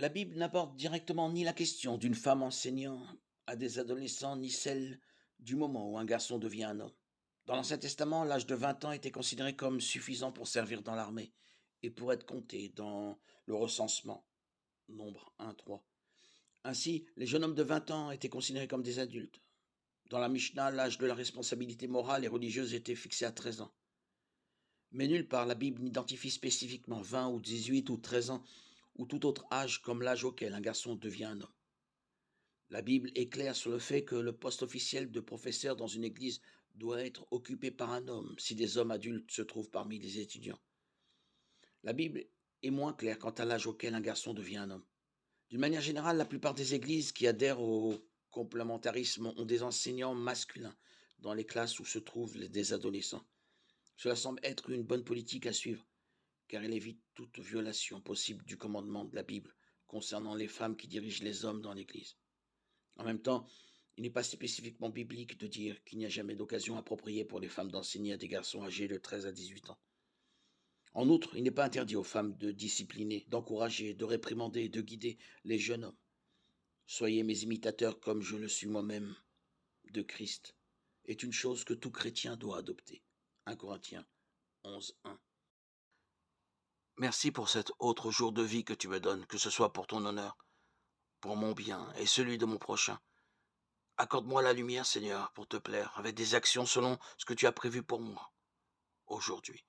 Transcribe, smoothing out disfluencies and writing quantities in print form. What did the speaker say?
La Bible n'aborde directement ni la question d'une femme enseignant à des adolescents, ni celle du moment où un garçon devient un homme. Dans l'Ancien Testament, l'âge de 20 ans était considéré comme suffisant pour servir dans l'armée et pour être compté dans le recensement, nombre 1-3. Ainsi, les jeunes hommes de 20 ans étaient considérés comme des adultes. Dans la Mishnah, l'âge de la responsabilité morale et religieuse était fixé à 13 ans. Mais nulle part la Bible n'identifie spécifiquement 20 ou 18 ou 13 ans ou tout autre âge comme l'âge auquel un garçon devient un homme. La Bible est claire sur le fait que le poste officiel de professeur dans une église doit être occupé par un homme si des hommes adultes se trouvent parmi les étudiants. La Bible est moins claire quant à l'âge auquel un garçon devient un homme. D'une manière générale, la plupart des églises qui adhèrent au complémentarisme ont des enseignants masculins dans les classes où se trouvent des adolescents. Cela semble être une bonne politique à suivre, car elle évite toute violation possible du commandement de la Bible concernant les femmes qui dirigent les hommes dans l'Église. En même temps, il n'est pas spécifiquement biblique de dire qu'il n'y a jamais d'occasion appropriée pour les femmes d'enseigner à des garçons âgés de 13 à 18 ans. En outre, il n'est pas interdit aux femmes de discipliner, d'encourager, de réprimander et de guider les jeunes hommes. Soyez mes imitateurs comme je le suis moi-même de Christ, est une chose que tout chrétien doit adopter. 1 Corinthiens 11:1. Merci pour cet autre jour de vie que tu me donnes, que ce soit pour ton honneur, pour mon bien et celui de mon prochain. Accorde-moi la lumière, Seigneur, pour te plaire, avec des actions selon ce que tu as prévu pour moi aujourd'hui.